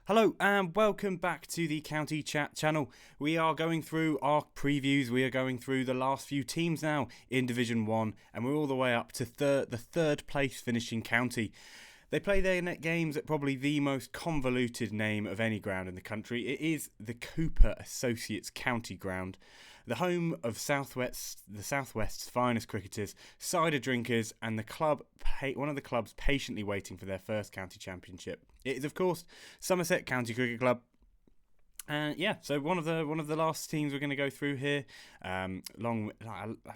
Hello and welcome back to the County Chat channel. We are going through our previews. We are going through the last few teams now in Division 1 and we're all the way up to the third place finishing county. They play their net games at probably the most convoluted name of any ground in the country. It is the Cooper Associates County Ground, the home of the Southwest's finest cricketers, cider drinkers, and one of the clubs patiently waiting for their first county championship. It is, of course, Somerset County Cricket Club. And so one of the last teams we're going to go through here. I've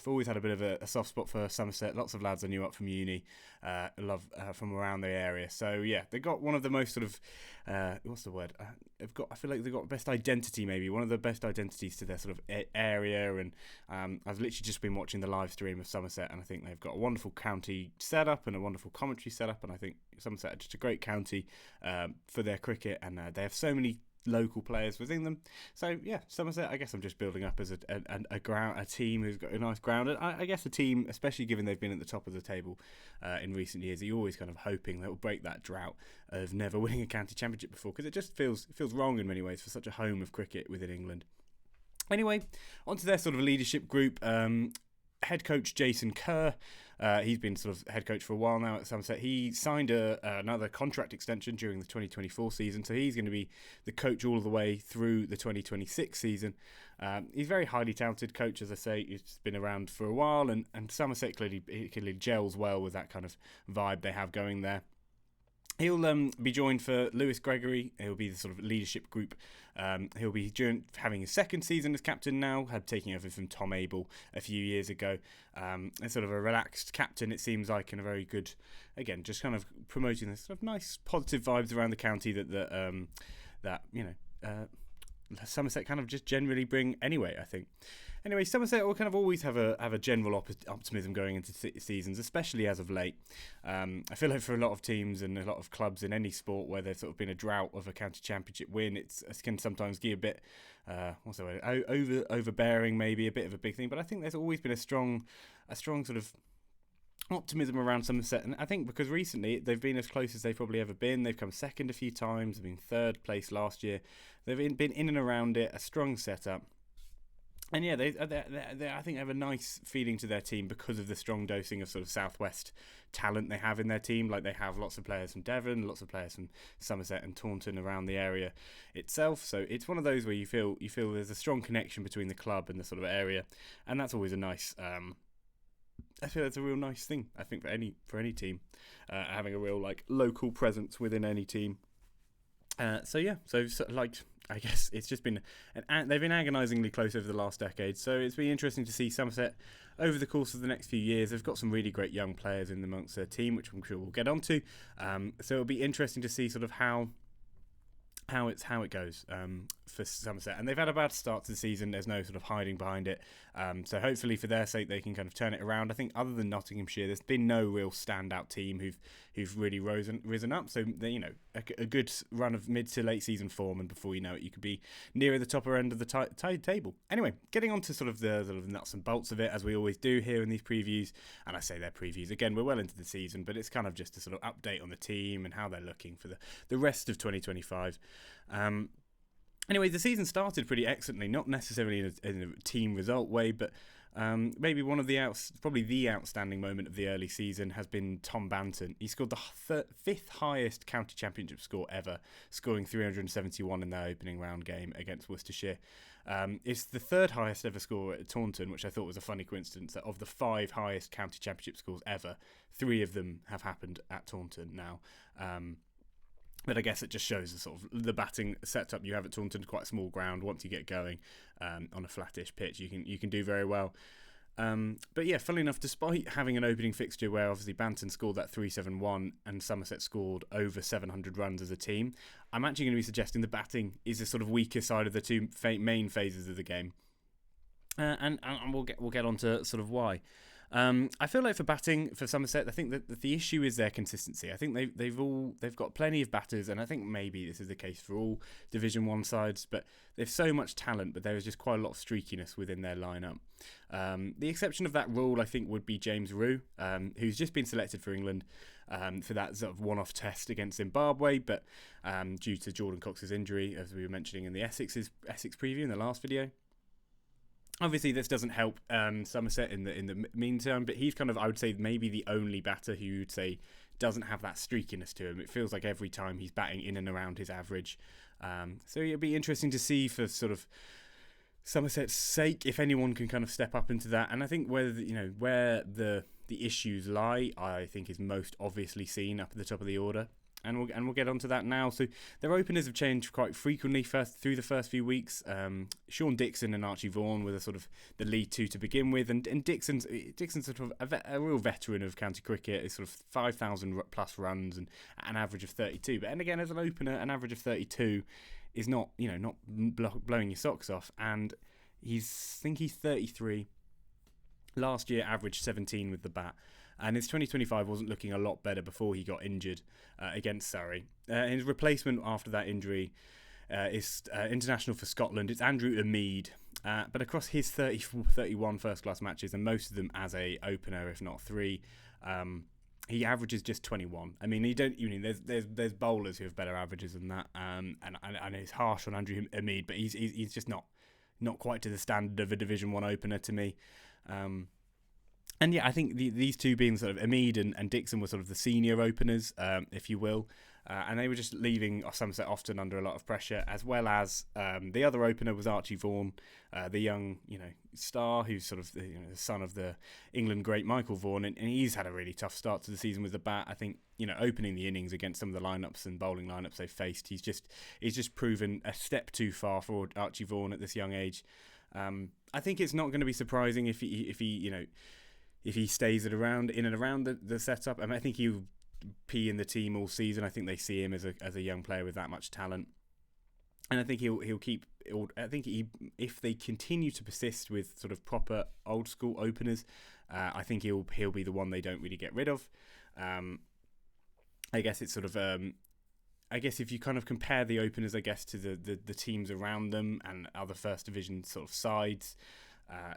always had a bit of a soft spot for Somerset. Lots of lads I knew up from uni, from around the area. So they got one of the most sort of what's the word? I feel like they've got best identity, maybe one of the best identities to their sort of area. And I've literally just been watching the live stream of Somerset, and I think they've got a wonderful county setup and a wonderful commentary setup. And I think Somerset are just a great county for their cricket, and they have so many local players within them. So Somerset, I guess I'm just building up as a team who's got a nice ground. And I guess a team, especially given they've been at the top of the table in recent years, you're always kind of hoping they'll break that drought of never winning a county championship before, because it just feels wrong in many ways for such a home of cricket within England. Anyway, onto their sort of leadership group. Head coach Jason Kerr, he's been sort of head coach for a while now at Somerset. He signed another contract extension during the 2024 season, so he's going to be the coach all the way through the 2026 season. He's a very highly talented coach, as I say. He's been around for a while, and Somerset clearly gels well with that kind of vibe they have going there. He'll be joined for Lewis Gregory. He'll be the sort of leadership group. He'll be having his second season as captain now, taking over from Tom Abel a few years ago. And sort of a relaxed captain, it seems like, and a very good, again, just kind of promoting this sort of nice positive vibes around the county that Somerset kind of just generally bring anyway, I think. Anyway, Somerset will kind of always have a general optimism going into seasons, especially as of late. I feel like for a lot of teams and a lot of clubs in any sport where there's sort of been a drought of a county championship win, it can sometimes be a bit, overbearing, maybe a bit of a big thing. But I think there's always been a strong sort of optimism around Somerset, and I think because recently they've been as close as they've probably ever been. They've come second a few times. They've been third place last year. They've been in and around it, a strong setup. And they I think have a nice feeling to their team because of the strong dosing of sort of Southwest talent they have in their team. Like, they have lots of players from Devon, lots of players from Somerset and Taunton around the area itself. So it's one of those where you feel there's a strong connection between the club and the sort of area, and that's always a nice. I feel that's a real nice thing, I think, for any team, having a real local presence within any team. I guess it's just been they've been agonisingly close over the last decade. So it's been interesting to see Somerset over the course of the next few years. They've got some really great young players in amongst their team, which I'm sure we'll get onto. So it'll be interesting to see sort of how it goes for Somerset. And they've had a bad start to the season. There's no sort of hiding behind it. So hopefully for their sake they can kind of turn it around. I think other than Nottinghamshire, there's been no real standout team who've really risen up. So they, a good run of mid to late season form, and before you know it, you could be nearer the top end of the table. Anyway, getting on to sort of the nuts and bolts of it, as we always do here in these previews. And I say they're previews again, we're well into the season, but it's kind of just a sort of update on the team and how they're looking for the rest of 2025. Anyway, the season started pretty excellently, not necessarily in a team result way, but maybe one of probably the outstanding moment of the early season has been Tom Banton. He scored the fifth highest county championship score ever, scoring 371 in their opening round game against Worcestershire. It's the third highest ever score at Taunton, which I thought was a funny coincidence, that of the 5 highest county championship scores ever, 3 of them have happened at Taunton now. But I guess it just shows the sort of the batting setup you have at Taunton. Quite a small ground. Once you get going on a flattish pitch, you can do very well. But funnily enough, despite having an opening fixture where obviously Banton scored that 371 and Somerset scored over 700 runs as a team, I'm actually going to be suggesting the batting is the sort of weaker side of the two main phases of the game, and we'll get on to sort of why. I feel like for batting for Somerset, I think that the issue is their consistency. I think they've got plenty of batters, and I think maybe this is the case for all Division 1 sides. But they've so much talent, but there is just quite a lot of streakiness within their lineup. The exception of that rule, I think, would be James Rue, who's just been selected for England for that sort of one-off test against Zimbabwe, but due to Jordan Cox's injury, as we were mentioning in the Essex preview in the last video. Obviously, this doesn't help Somerset in the meantime, but he's kind of, I would say, maybe the only batter who you'd say doesn't have that streakiness to him. It feels like every time he's batting in and around his average. So it'll be interesting to see for sort of Somerset's sake if anyone can kind of step up into that. And I think where the issues lie, I think is most obviously seen up at the top of the order. And we'll get onto that now. So their openers have changed quite frequently through the first few weeks. Sean Dixon and Archie Vaughan were the sort of the lead two to begin with, and Dixon's sort of a real veteran of county cricket. It's sort of 5,000 plus runs and an average of 32. But and again, as an opener, an average of 32 is not blowing your socks off. And I think he's 33. Last year, averaged 17 with the bat. And his 2025 wasn't looking a lot better before he got injured against Surrey. His replacement after that injury is international for Scotland. It's Andrew Umeed. But across his 31 first-class matches, and most of them as a opener, if not three, he averages just 21. I mean, there's bowlers who have better averages than that, and it's harsh on Andrew Umeed, but he's just not quite to the standard of a Division 1 opener to me. And yeah, I think these two being sort of Umeed and Dixon were sort of the senior openers, if you will. And they were just leaving Somerset often under a lot of pressure, as well as the other opener was Archie Vaughan, the young star who's sort of the son of the England great Michael Vaughan, and he's had a really tough start to the season with the bat. I think opening the innings against some of the lineups and bowling lineups they've faced, he's just proven a step too far for Archie Vaughan at this young age. I think it's not going to be surprising if he stays in and around the setup. I mean, I think he'll be in the team all season. I think they see him as a young player with that much talent, and I think he'll keep. I think if they continue to persist with sort of proper old school openers, I think he'll be the one they don't really get rid of. I guess it's sort of. I guess if you kind of compare the openers, I guess, to the teams around them and other first division sort of sides,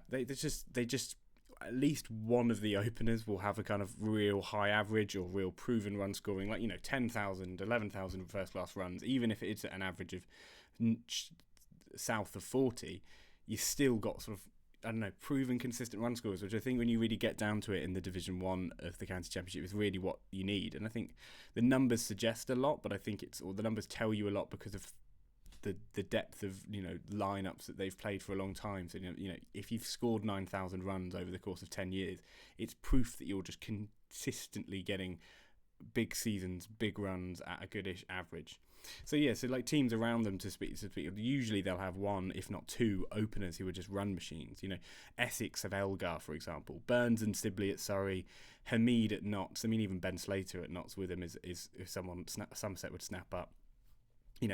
they just at least one of the openers will have a kind of real high average or real proven run scoring, like 10,000, 11,000 first class runs. Even if it's an average of south of 40, you still got sort of proven consistent run scores, which I think when you really get down to it in the Division 1 of the County Championship is really what you need. And I think the numbers suggest a lot, but I think the numbers tell you a lot because of the depth of lineups that they've played for a long time. So if you've scored 9,000 runs over the course of 10 years, it's proof that you're just consistently getting big seasons, big runs at a goodish average. So yeah, so like teams around them to speak, usually they'll have one, if not two, openers who are just run machines. Essex have Elgar, for example, Burns and Sibley at Surrey, Hamid at Notts. I mean, even Ben Slater at Notts with him is someone Somerset would snap up.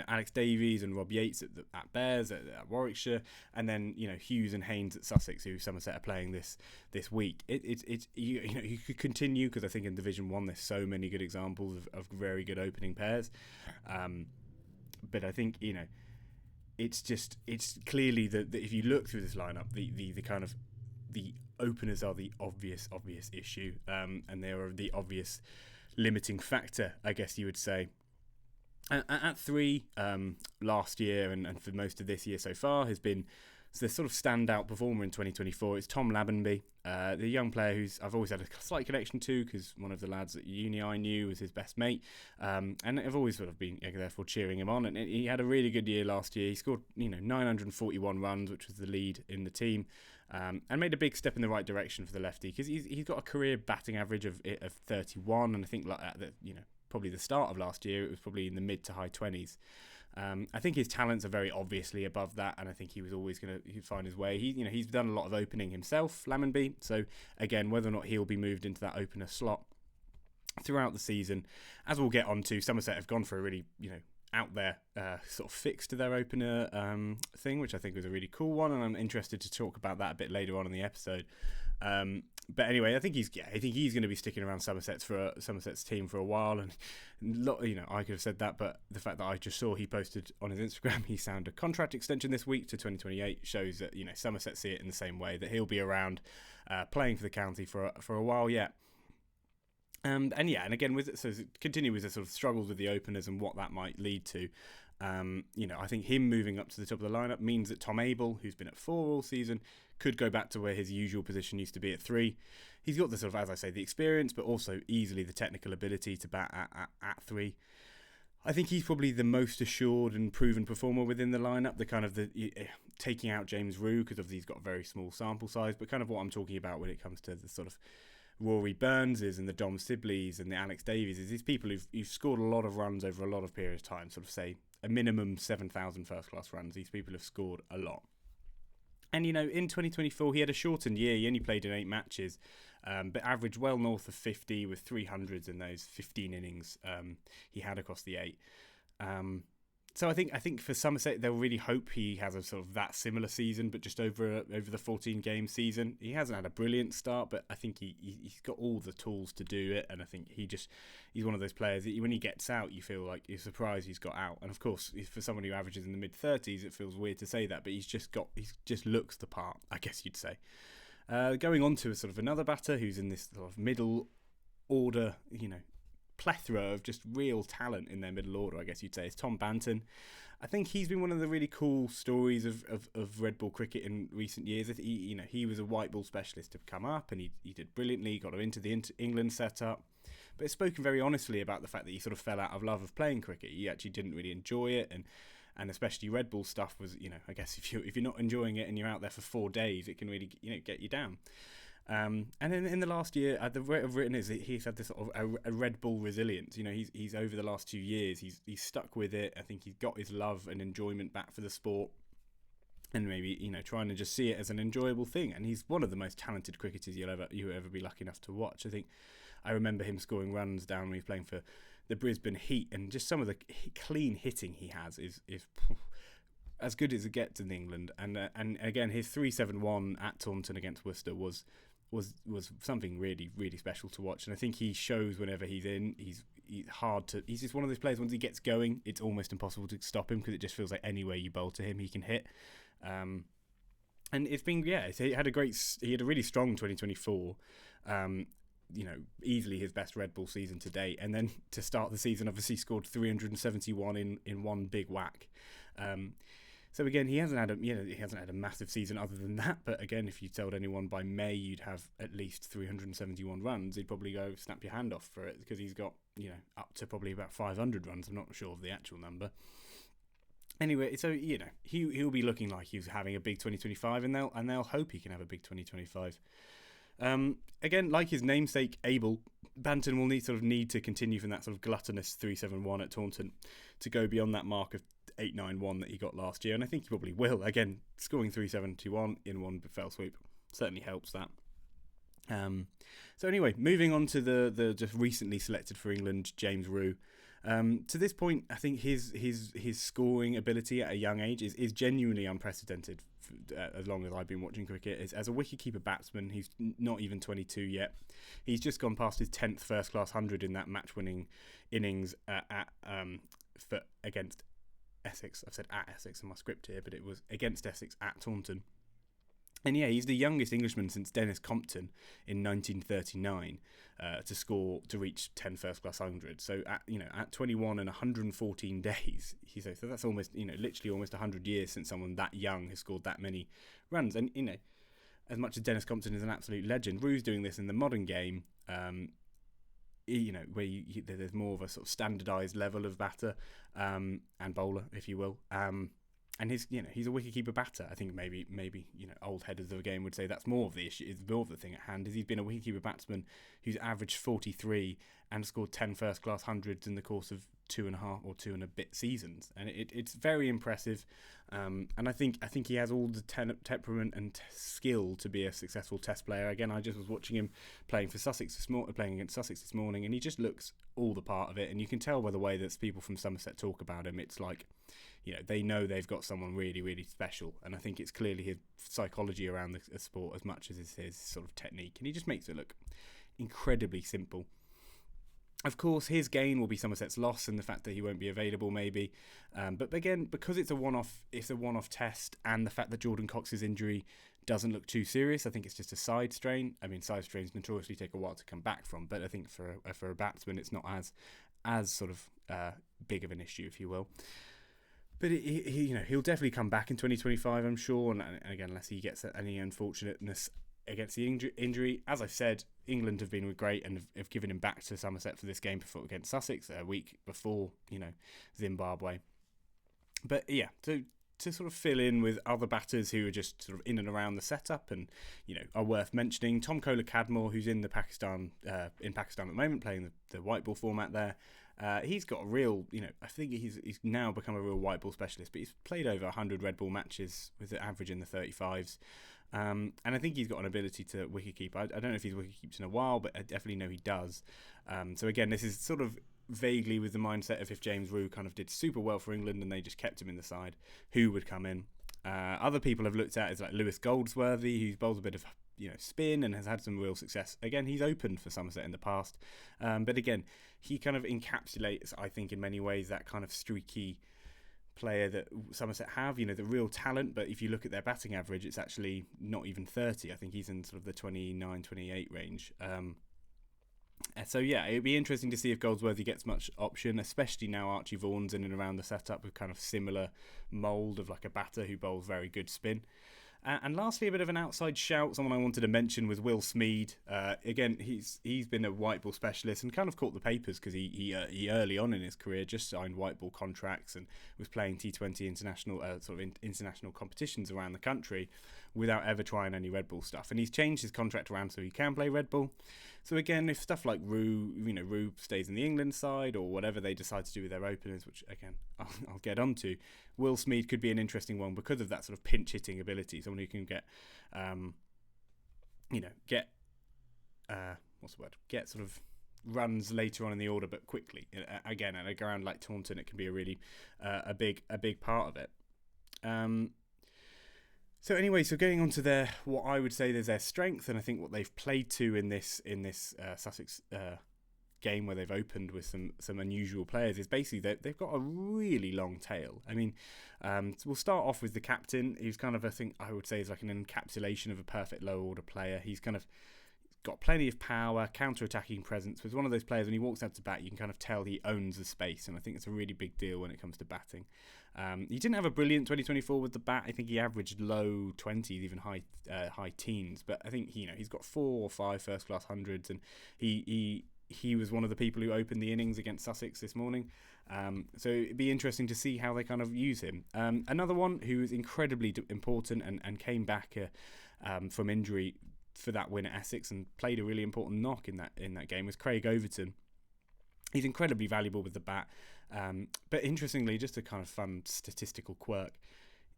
Alex Davies and Rob Yates at Bears, at Warwickshire, and then Hughes and Haynes at Sussex, who Somerset are playing this week. You could continue, because I think in Division 1 there's so many good examples of very good opening pairs, but I think it's clearly that if you look through this lineup, the kind of the openers are the obvious issue, and they are the obvious limiting factor, I guess you would say. At 3, last year and for most of this year so far has been the sort of standout performer in 2024. It's Tom Labenby, the young player who's I've always had a slight connection to, because one of the lads at uni I knew was his best mate, and I've always sort of been therefore cheering him on. And he had a really good year last year. He scored 941 runs, which was the lead in the team, and made a big step in the right direction for the lefty, because he's got a career batting average of 31, and I think like at the probably the start of last year, it was probably in the mid to high 20s. I think his talents are very obviously above that, and I think he was always going to find his way. He's done a lot of opening himself, Labenby. So again, whether or not he'll be moved into that opener slot throughout the season, as we'll get on to, Somerset have gone for a really out there sort of fix to their opener thing, which I think was a really cool one, and I'm interested to talk about that a bit later on in the episode. But anyway, I think he's going to be sticking around Somerset's team for a while, and I could have said that, but the fact that I just saw he posted on his Instagram he signed a contract extension this week to 2028 shows that Somerset see it in the same way, that he'll be around, playing for the county for a while yet. And again, continue with the sort of struggles with the openers and what that might lead to. I think him moving up to the top of the lineup means that Tom Abel, who's been at 4 all season, could go back to where his usual position used to be at 3. He's got the sort of, as I say, the experience, but also easily the technical ability to bat at 3. I think he's probably the most assured and proven performer within the lineup. Taking out James Rue, because obviously he's got a very small sample size, but kind of what I'm talking about when it comes to the sort of Rory Burnses and the Dom Sibleys and the Alex Davies is these people who've scored a lot of runs over a lot of period of time, sort of say a minimum 7,000 first-class runs. These people have scored a lot. And, in 2024, he had a shortened year. He only played in 8 matches, but averaged well north of 50 with 300s in those 15 innings he had across the 8. So I think for Somerset, they'll really hope he has a sort of that similar season, but just over the 14-game season. He hasn't had a brilliant start, but I think he's got all the tools to do it, and I think he's one of those players that when he gets out, you feel like you're surprised he's got out. And of course, for someone who averages in the mid-30s, it feels weird to say that, but he just looks the part, I guess you'd say. Going on to a sort of another batter who's in this sort of middle order, plethora of just real talent in their middle order, I guess you'd say, is Tom Banton. I think he's been one of the really cool stories of red ball cricket in recent years. He was a white ball specialist to come up, and he did brilliantly, got him into the England setup, but it's spoken very honestly about the fact that he sort of fell out of love of playing cricket. He actually didn't really enjoy it, and especially red ball stuff was, I guess if you're not enjoying it and you're out there for 4 days, it can really get you down. And in the last year, the way I've written is that he's had this sort of a red ball resilience. He's over the last 2 years, he's stuck with it. I think he's got his love and enjoyment back for the sport, and maybe trying to just see it as an enjoyable thing. And he's one of the most talented cricketers you'll ever be lucky enough to watch. I remember him scoring runs down when he was playing for the Brisbane Heat, and just some of the clean hitting he has is as good as it gets in England. And again, his 371 at Taunton against Worcester was something really, really special to watch. And I think he shows whenever he's in, he's just one of those players, once he gets going, it's almost impossible to stop him, because it just feels like any way you bowl to him, he can hit. And it's been, he had a really strong 2024. Easily his best red ball season to date. And then to start the season, obviously scored 371 in one big whack. So again, he hasn't had a massive season other than that. But again, if you told anyone by May you'd have at least 371 runs, he'd probably go snap your hand off for it, because he's got up to probably about 500 runs. I'm not sure of the actual number. Anyway, so he'll be looking like he's having a big 2025, and they'll hope he can have a big 2025. Again, like his namesake Abel, Banton will need to continue from that sort of gluttonous 371 at Taunton to go beyond that mark of 891 that he got last year, and I think he probably will. Again, scoring 371 in one fell swoop certainly helps that. So anyway, moving on to the just recently selected for England, James Rue. To this point, I think his scoring ability at a young age is genuinely unprecedented. As long as I've been watching cricket, as a wicketkeeper batsman, he's not even 22 yet. He's just gone past his 10th first-class 100 in that match-winning innings against Essex. I've said at Essex in my script here, but it was against Essex at Taunton. And he's the youngest Englishman since Dennis Compton in 1939 to reach 10 first-class 100. So at 21 and 114 days, so that's almost literally almost 100 years since someone that young has scored that many runs. And as much as Dennis Compton is an absolute legend, Rue's doing this in the modern game. Where there's more of a sort of standardised level of batter and bowler, if you will. And he's a wicketkeeper batter. I think maybe old headers of the game would say that's more of the issue. Is more of the thing at hand. Is he's been a wicketkeeper batsman who's averaged 43 and scored 10 first-class hundreds in the course of 2.5 or 2 and a bit seasons, and it's very impressive. And I think he has all the temperament and skill to be a successful Test player. Again, I just was watching him playing against Sussex this morning, and he just looks all the part of it. And you can tell by the way that people from Somerset talk about him. It's like, they know they've got someone really, really special. And I think it's clearly his psychology around the sport as much as his sort of technique, and he just makes it look incredibly simple. Of course, his gain will be Somerset's loss and the fact that he won't be available, maybe. But again, because it's a one-off test, and the fact that Jordan Cox's injury doesn't look too serious, I think it's just a side strain. I mean, side strains notoriously take a while to come back from, but I think for a batsman, it's not as sort of big of an issue, if you will. But he'll definitely come back in 2025, I'm sure. And again, unless he gets any unfortunateness against the injury. As I've said, England have been great and have given him back to Somerset for this game before against Sussex a week before, Zimbabwe. But yeah, to sort of fill in with other batters who are just sort of in and around the setup and, are worth mentioning. Tom Kohler-Cadmore, who's in Pakistan at the moment, playing the white ball format there. He's got a real, I think he's now become a real white ball specialist, but he's played over 100 red ball matches with an average in the 35s. And I think he's got an ability to wicketkeep. I don't know if he's wicketkeeps in a while, but I definitely know he does. So again, this is sort of vaguely with the mindset of if James Roux kind of did super well for England and they just kept him in the side, who would come in. Other people have looked at is like Lewis Goldsworthy, who bowls a bit of spin and has had some real success. Again, he's opened for Somerset in the past, but again, he kind of encapsulates, I think, in many ways that kind of streaky player that Somerset have, the real talent. But if you look at their batting average, it's actually not even 30. I think he's in sort of the 29, 28 range. So yeah, it'd be interesting to see if Goldsworthy gets much option, especially now Archie Vaughan's in and around the setup with kind of similar mould of like a batter who bowls very good spin. And lastly, a bit of an outside shout, someone I wanted to mention was Will Smeed. Again, he's been a white ball specialist and kind of caught the papers because he early on in his career just signed white ball contracts and was playing T20 international international competitions around the country without ever trying any red ball stuff. And he's changed his contract around so he can play red ball. So again, if stuff like Roux stays in the England side or whatever they decide to do with their openers, which again I'll get onto, Will Smeed could be an interesting one because of that sort of pinch hitting ability. Someone who can get get sort of runs later on in the order, but quickly. Again, at a ground like Taunton, it can be a really a big part of it. So anyway, so getting on to what I would say is their strength, and I think what they've played to in this Sussex game where they've opened with some unusual players is basically they've got a really long tail. I mean, we'll start off with the captain, who's kind of, I think I would say, is like an encapsulation of a perfect low order player. He's kind of got plenty of power, counter-attacking presence. With one of those players, when he walks out to bat, you can kind of tell he owns the space, and I think it's a really big deal when it comes to batting. He didn't have a brilliant 2024 with the bat. I think he averaged low 20s, even high teens. But I think he's got 4 or 5 first-class hundreds, and he was one of the people who opened the innings against Sussex this morning. So it'd be interesting to see how they kind of use him. Another one who is incredibly important and came back from injury for that win at Essex and played a really important knock in that game was Craig Overton. He's incredibly valuable with the bat. But interestingly, just a kind of fun statistical quirk,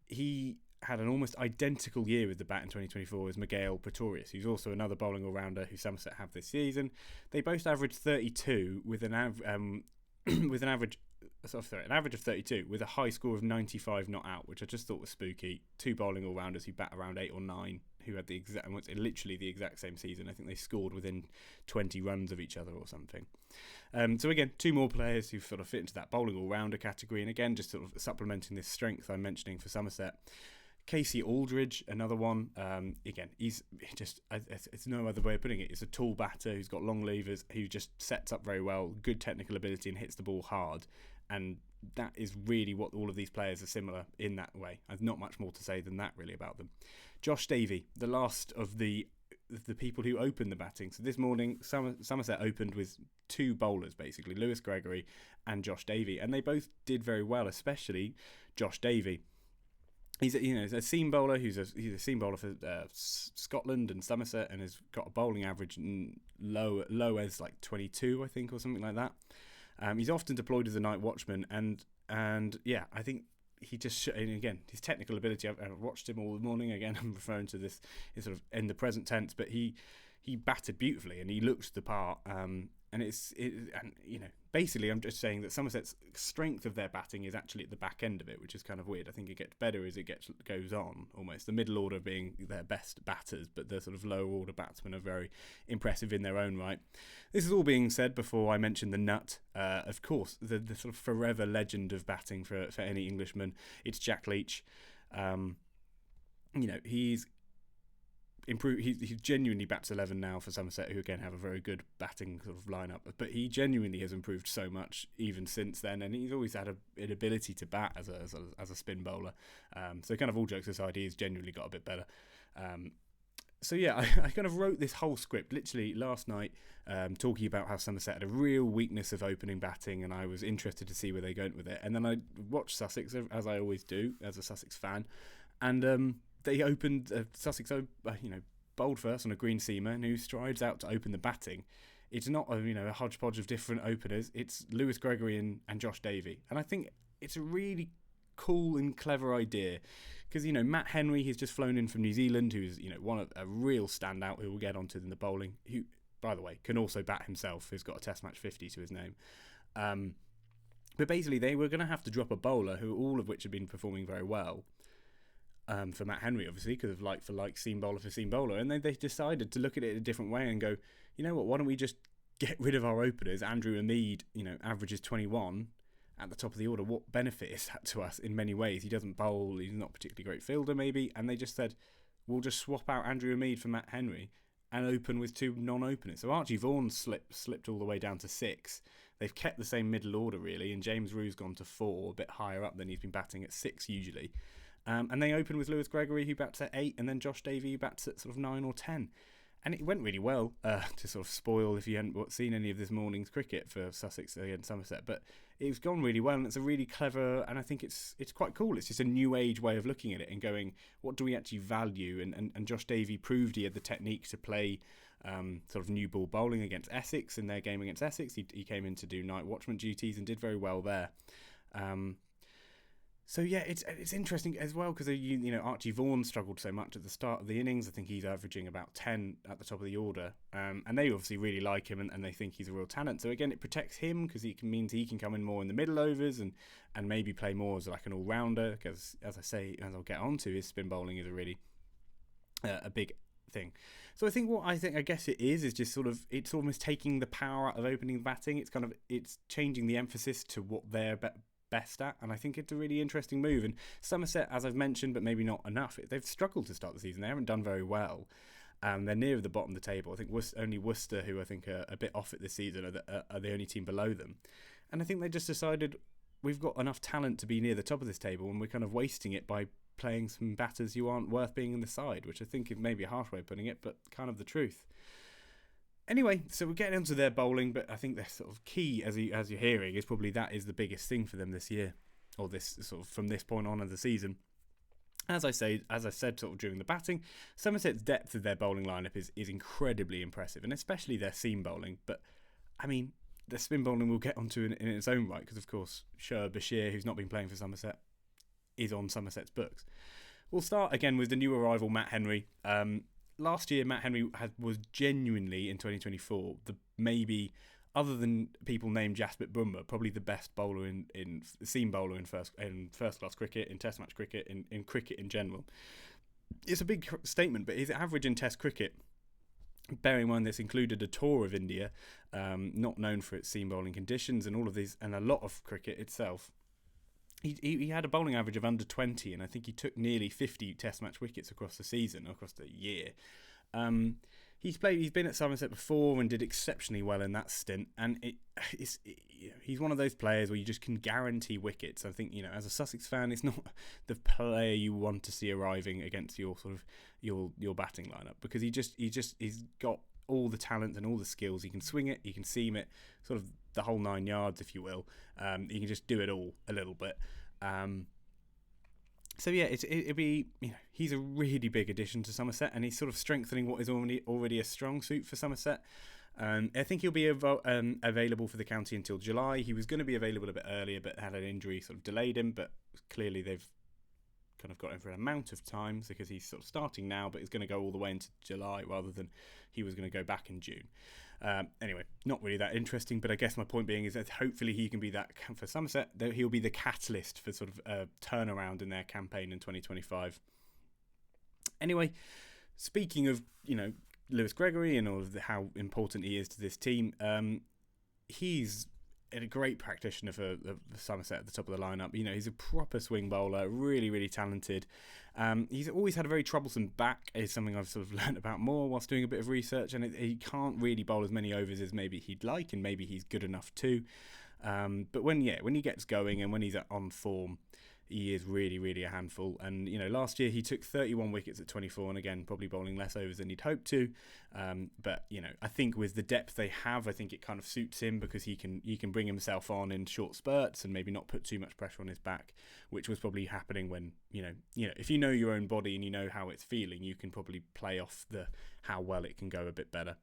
he had an almost identical year with the bat in 2024 as Miguel Pretorius, who's also another bowling all-rounder who Somerset have this season. They both averaged 32 with an average of 32 with a high score of 95 not out, which I just thought was spooky. Two bowling all-rounders who bat around 8 or 9 who had literally the exact same season. I think they scored within 20 runs of each other or something. So again, two more players who sort of fit into that bowling all-rounder category, and again, just sort of supplementing this strength I'm mentioning for Somerset. Casey Aldridge, another one. Again, he's just, it's no other way of putting it. It's a tall batter who's got long levers, who just sets up very well, good technical ability and hits the ball hard. And that is really what all of these players are similar in that way. There's not much more to say than that really about them. Josh Davey, the last of the people who opened the batting. So this morning, Somerset opened with two bowlers, basically, Lewis Gregory and Josh Davey. And they both did very well, especially Josh Davey. He's a seam bowler. He's a seam bowler for Scotland and Somerset, and has got a bowling average low as like 22, I think, or something like that. He's often deployed as a night watchman, and yeah, I think he just and again his technical ability. I've watched him all morning. Again, I'm referring to this in sort of in the present tense, but he batted beautifully and he looked the part. And basically, I'm just saying that Somerset's strength of their batting is actually at the back end of it, which is kind of weird. I think it gets better as it goes on, almost. The middle order being their best batters, but the sort of lower order batsmen are very impressive in their own right. This is all being said before I mention the nut. Of course, the sort of forever legend of batting for any Englishman. It's Jack Leach. He's improved. He genuinely bats 11 now for Somerset, who again have a very good batting sort of lineup. But he genuinely has improved so much even since then, and he's always had an ability to bat as a spin bowler. So kind of all jokes aside, he's genuinely got a bit better. So yeah, I kind of wrote this whole script literally last night, talking about how Somerset had a real weakness of opening batting, and I was interested to see where they went with it. And then I watched Sussex, as I always do as a Sussex fan, and they opened Sussex, bowled first on a green seamer, who strides out to open the batting. It's not a hodgepodge of different openers. It's Lewis Gregory and Josh Davey, and I think it's a really cool and clever idea because Matt Henry, he's just flown in from New Zealand, who's one of a real standout who we'll get onto in the bowling. Who, by the way, can also bat himself. Who's got a Test match 50 to his name. But basically, they were going to have to drop a bowler who all of which had been performing very well. For Matt Henry, obviously, because of like for like seam bowler for seam bowler, and they decided to look at it a different way and go, you know what? Why don't we just get rid of our openers? Andrew Ahmed, averages 21 at the top of the order. What benefit is that to us in many ways? He doesn't bowl. He's not a particularly great fielder, maybe. And they just said, we'll just swap out Andrew Ahmed for Matt Henry and open with two non-openers. So Archie Vaughan slipped all the way down to 6. They've kept the same middle order really, and James Rew's gone to 4, a bit higher up than he's been batting at 6 usually. And they open with Lewis Gregory, who bats at 8, and then Josh Davey, who bats at sort of 9 or 10. And it went really well, to sort of spoil if you hadn't seen any of this morning's cricket for Sussex against Somerset. But it's gone really well, and it's a really clever, and I think it's quite cool. It's just a new age way of looking at it and going, what do we actually value? And Josh Davey proved he had the technique to play sort of new ball bowling against Essex in their game against Essex. He came in to do night watchman duties and did very well there. So yeah, it's interesting as well because Archie Vaughan struggled so much at the start of the innings. I think he's averaging about 10 at the top of the order, and they obviously really like him and they think he's a real talent. So again, it protects him because means he can come in more in the middle overs and maybe play more as like an all rounder. Because as I'll get onto, his spin bowling is a really a big thing. So I guess it is just sort of it's almost taking the power out of opening batting. It's changing the emphasis to what they're best at, and I think it's a really interesting move. And Somerset, as I've mentioned, but maybe not enough, they've struggled to start the season. They haven't done very well. They're near the bottom of the table. I think only Worcester, who I think are a bit off it this season, are the only team below them. And I think they just decided we've got enough talent to be near the top of this table, and we're kind of wasting it by playing some batters who aren't worth being in the side, which I think is maybe a harsh way of putting it, but kind of the truth. Anyway, so we're getting into their bowling, but I think their sort of key, as you're hearing, is probably that is the biggest thing for them this year, or this sort of from this point on of the season. As I said sort of during the batting, Somerset's depth of their bowling lineup is incredibly impressive, and especially their seam bowling. But I mean, the spin bowling we'll get onto in its own right, because of course Shoaib Bashir, who's not been playing for Somerset, is on Somerset's books. We'll start again with the new arrival Matt Henry. Last year, Matt Henry was genuinely, in 2024, maybe, other than people named Jasprit Bumrah, probably the best bowler in seam bowler in first class cricket, in Test match cricket, in cricket in general. It's a big statement, but his average in Test cricket, bearing in mind this included a tour of India, not known for its seam bowling conditions, and all of these, and a lot of cricket itself. He had a bowling average of under 20, and I think he took nearly 50 Test match wickets across the season, across the year. He's been at Somerset before and did exceptionally well in that stint, and he's one of those players where you just can guarantee wickets. I think as a Sussex fan, it's not the player you want to see arriving against your sort of your batting lineup, because he's got all the talent and all the skills. He can swing it, he can seam it, sort of the whole 9 yards, if you will. He can just do it all a little bit. So yeah, it'd be he's a really big addition to Somerset, and he's sort of strengthening what is already a strong suit for Somerset. I think he'll be available for the county until July. He was going to be available a bit earlier, but had an injury sort of delayed him. But clearly they've kind of got him for an amount of time because he's sort of starting now, but he's going to go all the way into July rather than he was going to go back in June. Anyway, not really that interesting, but I guess my point being is that hopefully he can be that for Somerset. He'll be the catalyst for sort of a turnaround in their campaign in 2025. Anyway, speaking of, Lewis Gregory and all of how important he is to this team, he's a great practitioner for Somerset at the top of the lineup. He's a proper swing bowler, really, really talented. He's always had a very troublesome back, is something I've sort of learned about more whilst doing a bit of research, and he can't really bowl as many overs as maybe he'd like, and maybe he's good enough too. But when he gets going and when he's on form, he is really, really a handful. And, last year he took 31 wickets at 24, and again, probably bowling less overs than he'd hoped to. But, I think with the depth they have, I think it kind of suits him because he can bring himself on in short spurts and maybe not put too much pressure on his back, which was probably happening when, if you know your own body and you know how it's feeling, you can probably play off how well it can go a bit better.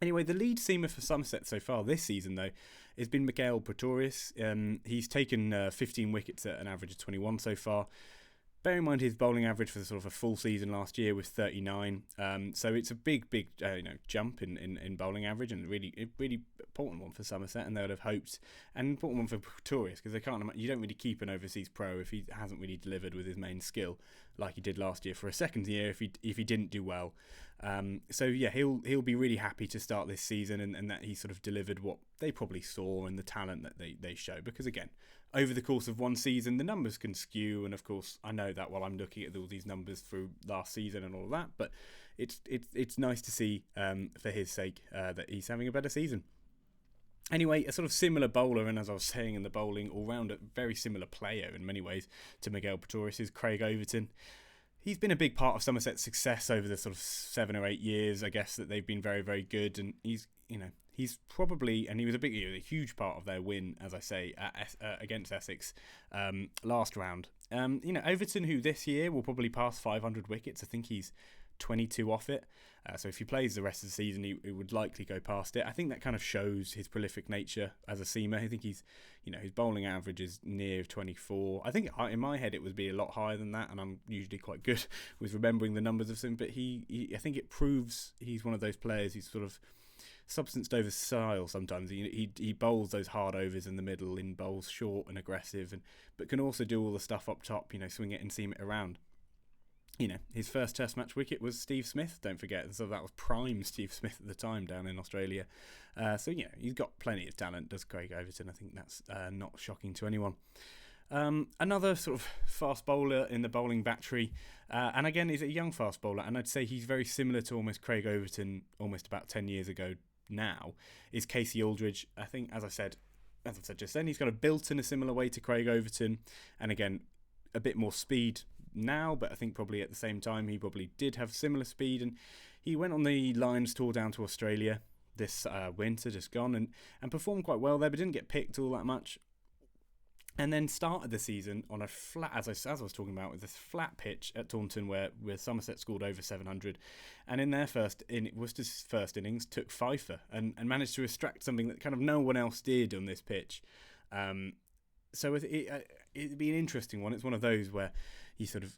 Anyway, the lead seamer for Somerset so far this season, though, has been Miguel Pretorius. He's taken 15 wickets at an average of 21 so far. Bear in mind his bowling average for sort of a full season last year was 39. So it's a big jump in bowling average, and really important one for Somerset, and they would have hoped, and important one for Pretorius because you don't really keep an overseas pro if he hasn't really delivered with his main skill like he did last year for a second year if he didn't do well. So yeah, he'll be really happy to start this season and that he sort of delivered what they probably saw and the talent that they show, because again, over the course of one season the numbers can skew, and of course I know that while I'm looking at all these numbers through last season and all of that, but it's nice to see for his sake that he's having a better season. Anyway, a sort of similar bowler, and as I was saying in the bowling all-rounder, very similar player in many ways to Miguel Pretorius is Craig Overton. He's been a big part of Somerset's success over the sort of 7 or 8 years, I guess, that they've been very, very good, and he's probably, and he was a huge part of their win, as I say, against Essex last round. Overton, who this year will probably pass 500 wickets, I think he's 22 off it. So if he plays the rest of the season, he would likely go past it. I think that kind of shows his prolific nature as a seamer. I think his bowling average is near 24. I think in my head it would be a lot higher than that, and I'm usually quite good with remembering the numbers of him. But I think it proves he's one of those players who's sort of substanced over style sometimes. He bowls those hard overs in the middle, in bowls short and aggressive, but can also do all the stuff up top, swing it and seam it around. His first Test match wicket was Steve Smith, don't forget. So that was prime Steve Smith at the time down in Australia. So he's got plenty of talent, does Craig Overton. I think that's not shocking to anyone. Another sort of fast bowler in the bowling battery, and again, he's a young fast bowler, and I'd say he's very similar to almost Craig Overton almost about 10 years ago now, is Casey Aldridge. I think, as I said just then, he's got a built in a similar way to Craig Overton, and again, a bit more speed now, but I think probably at the same time he probably did have similar speed, and he went on the Lions tour down to Australia this winter just gone and performed quite well there, but didn't get picked all that much, and then started the season on a flat, as I was talking about, with this flat pitch at Taunton where Somerset scored over 700, and in their Worcester's first innings took fifer and managed to extract something that kind of no one else did on this pitch. So it'd be an interesting one. It's one of those where he sort of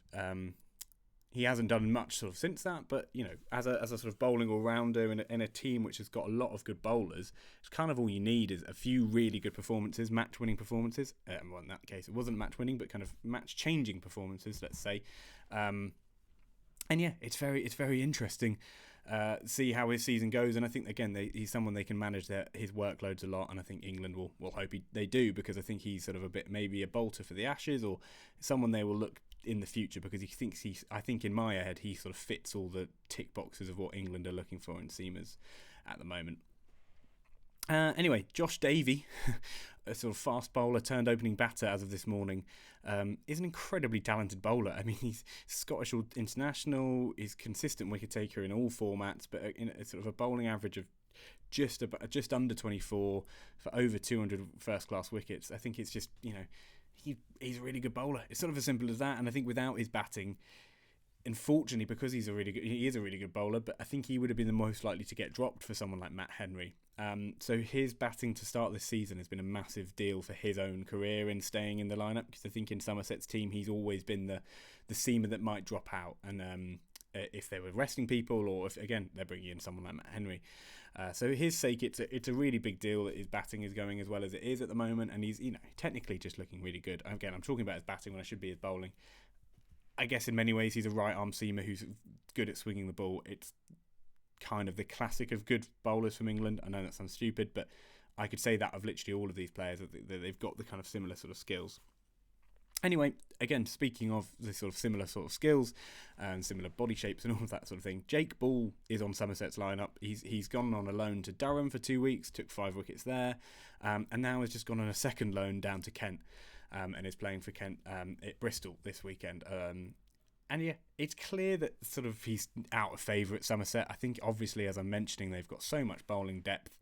he hasn't done much sort of since that, but as a sort of bowling all-rounder in a team which has got a lot of good bowlers, it's kind of all you need is a few really good performances, match-winning performances. Well, in that case, it wasn't match-winning, but kind of match-changing performances, let's say. And yeah, it's very interesting. See how his season goes, and I think again he's someone they can manage his workloads a lot, and I think England will hope they do, because I think he's sort of a bit maybe a bolter for the Ashes, or someone they will look in the future, because I think in my head he sort of fits all the tick boxes of what England are looking for in seamers at the moment. Anyway, Josh Davey, a sort of fast bowler turned opening batter as of this morning, is an incredibly talented bowler. I mean, he's Scottish international, he's consistent wicket taker in all formats, but in a sort of a bowling average of just under 24 for over 200 first class wickets. I think it's just, he's a really good bowler. It's sort of as simple as that, and I think without his batting, unfortunately, because he is a really good bowler, but I think he would have been the most likely to get dropped for someone like Matt Henry. So his batting to start this season has been a massive deal for his own career in staying in the lineup, because I think in Somerset's team he's always been the seamer that might drop out, and if they were resting people, or if again they're bringing in someone like Matt Henry. So for his sake, it's a really big deal that his batting is going as well as it is at the moment, and he's technically just looking really good. Again, I'm talking about his batting when I should be his bowling. I guess in many ways he's a right arm seamer who's good at swinging the ball. It's kind of the classic of good bowlers from England. I know that sounds stupid, but I could say that of literally all of these players, that they've got the kind of similar sort of skills. Anyway, again, speaking of the sort of similar sort of skills and similar body shapes and all of that sort of thing, Jake Ball is on Somerset's lineup. He's gone on a loan to Durham for 2 weeks, took 5 wickets there, and now has just gone on a second loan down to Kent, and is playing for Kent at Bristol this weekend. And yeah, it's clear that sort of he's out of favour at Somerset. I think obviously, as I'm mentioning, they've got so much bowling depth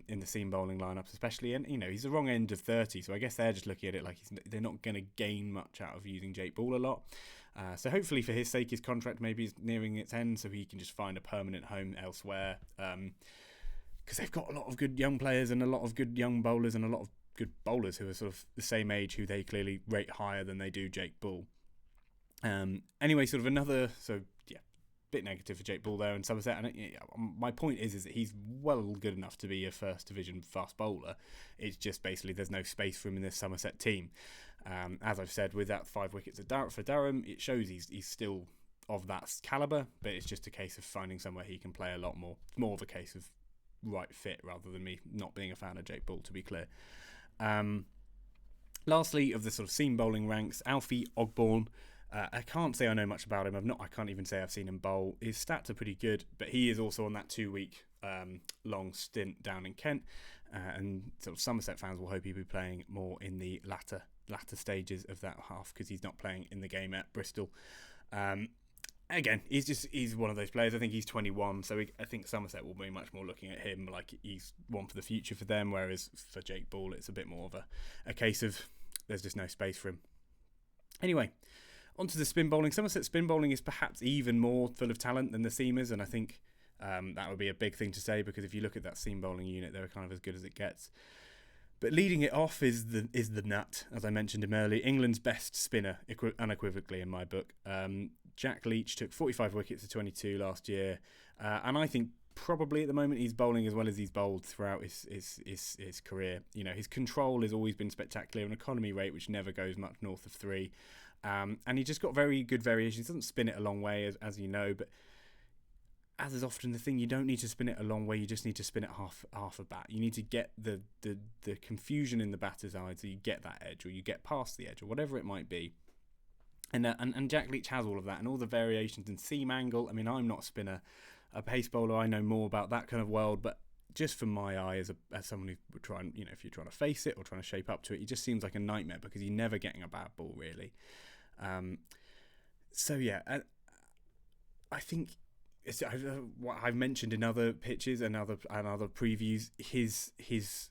in the seam bowling lineups, especially, and he's the wrong end of 30, so I guess they're just looking at it like they're not going to gain much out of using Jake Ball a lot. So hopefully for his sake, his contract maybe is nearing its end, so he can just find a permanent home elsewhere. Because they've got a lot of good young players and a lot of good young bowlers and a lot of good bowlers who are sort of the same age, who they clearly rate higher than they do Jake Ball. Anyway, sort of another, so yeah, bit negative for Jake Ball there in Somerset. And my point is that he's well good enough to be a first division fast bowler. It's just basically there's no space for him in this Somerset team. As I've said, with that 5 wickets for Durham, it shows he's still of that calibre, but it's just a case of finding somewhere he can play a lot more. It's more of a case of right fit rather than me not being a fan of Jake Ball, to be clear. Lastly, of the sort of seam bowling ranks, Alfie Ogborn. I can't say I know much about him. I can't even say I've seen him bowl. His stats are pretty good, but he is also on that 2-week long stint down in Kent, and sort of Somerset fans will hope he'll be playing more in the latter stages of that half, because he's not playing in the game at Bristol. Again, he's one of those players. I think he's 21, so I think Somerset will be much more looking at him like he's one for the future for them, whereas for Jake Ball, it's a bit more of a case of there's just no space for him. Anyway, onto the spin bowling. Somerset spin bowling is perhaps even more full of talent than the seamers, and I think that would be a big thing to say, because if you look at that seam bowling unit, they're kind of as good as it gets. But leading it off is the nut, as I mentioned him earlier, England's best spinner, unequivocally in my book. Jack Leach took 45 wickets to 22 last year, and I think probably at the moment he's bowling as well as he's bowled throughout his career. His control has always been spectacular, an economy rate which never goes much north of 3. And he just got very good variations. He doesn't spin it a long way, as you know, but as is often the thing, you don't need to spin it a long way. You just need to spin it half a bat. You need to get the confusion in the batter's eyes, so you get that edge, or you get past the edge, or whatever it might be. And Jack Leach has all of that, and all the variations in seam angle. I mean, I'm not a spinner, a pace bowler. I know more about that kind of world, but just from my eye, as someone who would try and, if you're trying to face it or trying to shape up to it, it just seems like a nightmare, because you're never getting a bad ball, really. So yeah, I think I've mentioned in other pitches and other previews, his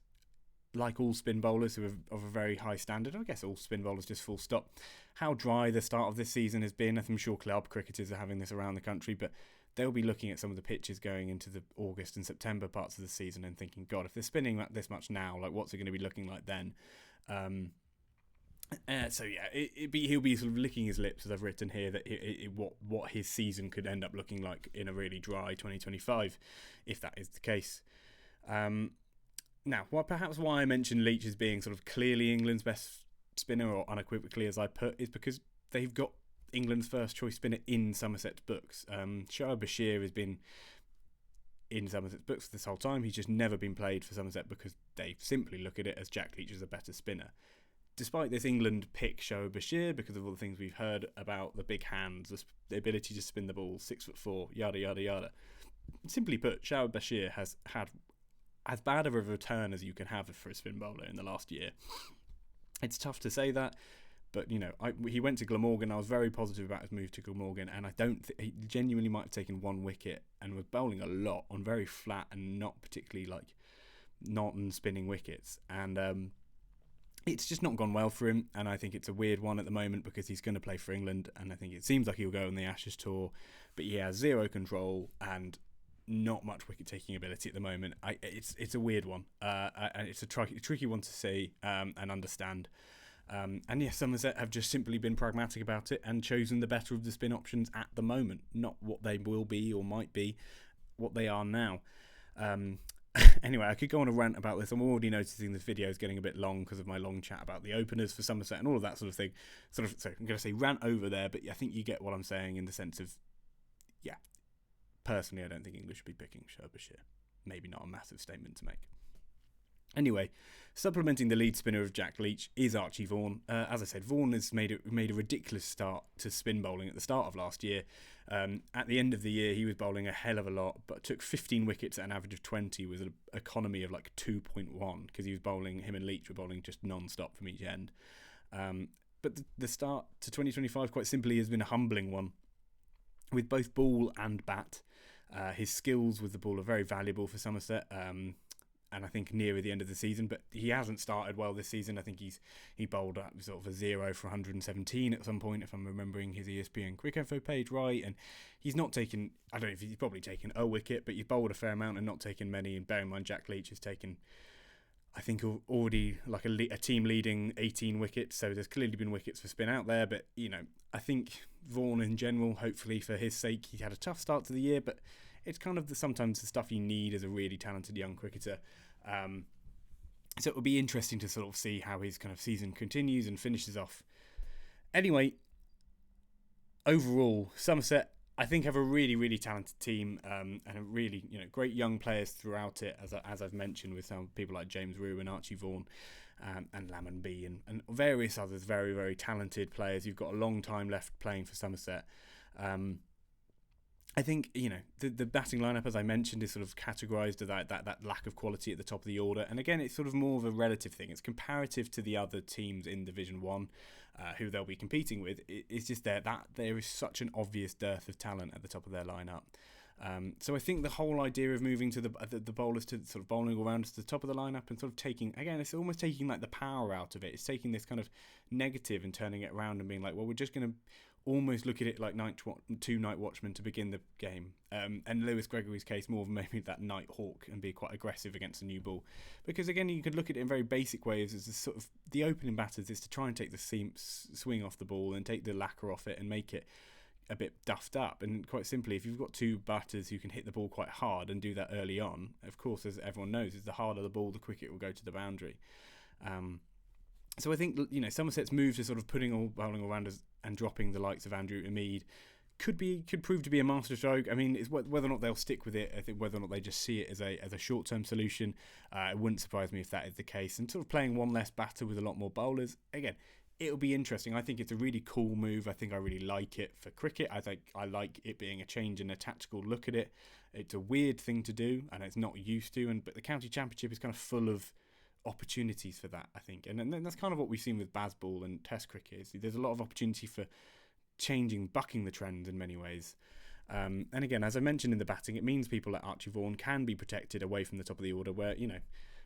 like all spin bowlers who are of a very high standard, I guess all spin bowlers just full stop, how dry the start of this season has been. I'm sure club cricketers are having this around the country, but they'll be looking at some of the pitches going into the August and September parts of the season and thinking, God, if they're spinning this much now, like what's it going to be looking like then? So yeah, he'll be sort of licking his lips, as I've written here, that what his season could end up looking like in a really dry 2025, if that is the case. Now, perhaps why I mentioned Leach as being sort of clearly England's best spinner, or unequivocally as I put, is because they've got England's first choice spinner in Somerset's books. Shoaib Bashir has been in Somerset's books this whole time. He's just never been played for Somerset because they simply look at it as Jack Leach as a better spinner. Despite this England pick Shoaib Bashir, because of all the things we've heard about the big hands, the ability to spin the ball, 6'4", yada yada yada. Simply put, Shoaib Bashir has had as bad of a return as you can have for a spin bowler in the last year. It's tough to say that, but he went to Glamorgan. I was very positive about his move to Glamorgan, and I don't he genuinely might have taken 1 wicket and was bowling a lot on very flat and not particularly non-spinning wickets. And it's just not gone well for him, and I think it's a weird one at the moment because he's going to play for England, and I think it seems like he'll go on the Ashes tour, but he has zero control and not much wicket-taking ability at the moment. It's a weird one, and it's a tricky one to see and understand. And yes, Somerset have just simply been pragmatic about it and chosen the better of the spin options at the moment, not what they will be or might be, what they are now. Anyway, I could go on a rant about this. I'm already noticing this video is getting a bit long because of my long chat about the openers for Somerset and all of that sort of thing. So I'm going to say rant over there, but I think you get what I'm saying in the sense of, yeah, personally, I don't think England should be picking Sherbashir. Maybe not a massive statement to make. Anyway, supplementing the lead spinner of Jack Leach is Archie Vaughan. As I said, Vaughan has made a ridiculous start to spin bowling at the start of last year. At the end of the year, he was bowling a hell of a lot, but took 15 wickets at an average of 20 with an economy of like 2.1 because him and Leach were bowling just non-stop from each end. But the start to 2025, quite simply, has been a humbling one with both ball and bat. His skills with the ball are very valuable for Somerset. And I think nearer the end of the season, but he hasn't started well this season. I think he bowled up sort of a 0 for 117 at some point, if I'm remembering his ESPN Quick Info page right. And he's not taken, I don't know if he's probably taken a wicket, but he's bowled a fair amount and not taken many. And bear in mind, Jack Leach has taken, I think, already like a team leading 18 wickets. So there's clearly been wickets for spin out there. But, I think Vaughan in general, hopefully for his sake, he had a tough start to the year, but it's kind of sometimes the stuff you need as a really talented young cricketer. So it will be interesting to sort of see how his kind of season continues and finishes off. Anyway, overall, Somerset, I think, have a really, really talented team and a really, great young players throughout it, as I've mentioned, with some people like James Rue and Archie Vaughan and Lamon B and various others, very, very talented players. You've got a long time left playing for Somerset. I think, the batting lineup, as I mentioned, is sort of categorised as that lack of quality at the top of the order. And again, it's sort of more of a relative thing. It's comparative to the other teams in Division 1 who they'll be competing with. It's just that there is such an obvious dearth of talent at the top of their lineup. So I think the whole idea of moving to the bowlers to sort of bowling all around to the top of the lineup and sort of taking, again, it's almost taking like the power out of it. It's taking this kind of negative and turning it around and being like, well, we're just going to almost look at it like two night watchmen to begin the game. And Lewis Gregory's case, more of maybe that night hawk and be quite aggressive against a new ball. Because again, you could look at it in very basic ways as a sort of the opening batters is to try and take the swing off the ball and take the lacquer off it and make it a bit duffed up. And quite simply, if you've got two batters who can hit the ball quite hard and do that early on, of course, as everyone knows, is the harder the ball, the quicker it will go to the boundary. So I think, Somerset's move to sort of putting bowling all rounders and dropping the likes of Andrew Umeed could prove to be a masterstroke. I mean, it's whether or not they'll stick with it. I think whether or not they just see it as a short-term solution. It wouldn't surprise me if that is the case. And sort of playing one less batter with a lot more bowlers, again, it'll be interesting. I think it's a really cool move. I think I really like it for cricket. I think I like it being a change in a tactical look at it. It's a weird thing to do, and it's not used to. But the county championship is kind of full of opportunities for that, I think, and that's kind of what we've seen with Bazball and Test cricket. There's a lot of opportunity for bucking the trend in many ways. And again, as I mentioned in the batting, it means people like Archie Vaughan can be protected away from the top of the order. Where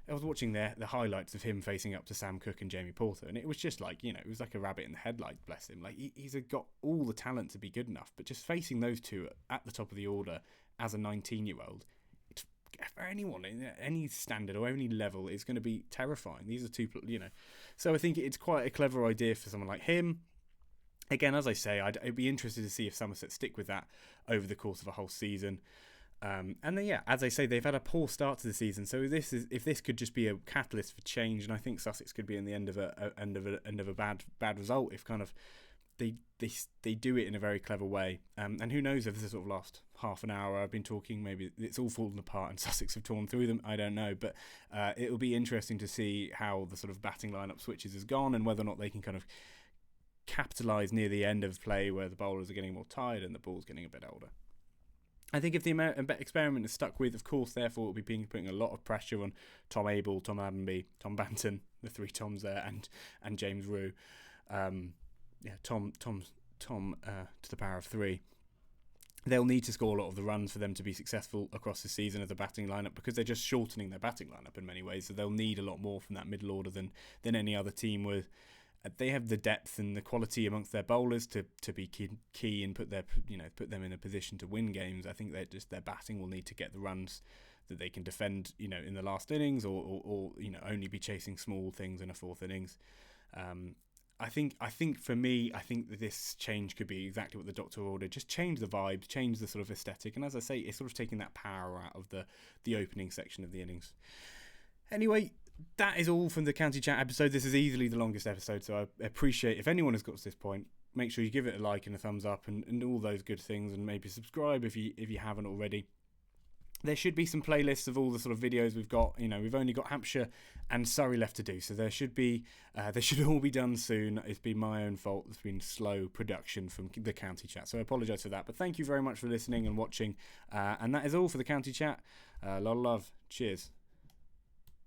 I was watching the highlights of him facing up to Sam Cook and Jamie Porter, and it was just like it was like a rabbit in the headlights. Bless him, like he's got all the talent to be good enough, but just facing those two at the top of the order as a 19-year-old. For anyone in any standard or any level, is going to be terrifying. These are two, So I think it's quite a clever idea for someone like him. Again, as I say, I'd be interested to see if Somerset stick with that over the course of a whole season. And then, as I say, they've had a poor start to the season. So if this could just be a catalyst for change, and I think Sussex could be in the end of a bad result if kind of they do it in a very clever way. And who knows if this sort of last half an hour I've been talking, maybe it's all fallen apart and Sussex have torn through them. I don't know, but it'll be interesting to see how the sort of batting lineup switches has gone and whether or not they can kind of capitalise near the end of play where the bowlers are getting more tired and the ball's getting a bit older. I think if the experiment is stuck with, of course, therefore, it will be putting a lot of pressure on Tom Abel, Tom Allenby, Tom Banton, the three Toms there, and James Rue. Tom to the power of 3. they'll need to score a lot of the runs for them to be successful across the season as a batting lineup, because they're just shortening their batting lineup in many ways. So they'll need a lot more from that middle order than any other team with. They have the depth and the quality amongst their bowlers to be key and put them in a position to win games. I think that just their batting will need to get the runs that they can defend, in the last innings, or only be chasing small things in a fourth innings. I think for me, I think that this change could be exactly what the doctor ordered. Just change the vibe, change the sort of aesthetic, and as I say, it's sort of taking that power out of the opening section of the innings. Anyway, that is all from the County Chat episode. This is easily the longest episode, so I appreciate if anyone has got to this point. Make sure you give it a like and a thumbs up and all those good things, and maybe subscribe if you haven't already. There should be some playlists of all the sort of videos we've got. We've only got Hampshire and Surrey left to do, so they should all be done soon. It's been my own fault. It's been slow production from the County Chat, so I apologise for that. But thank you very much for listening and watching, and that is all for the County Chat. A lot of love. Cheers.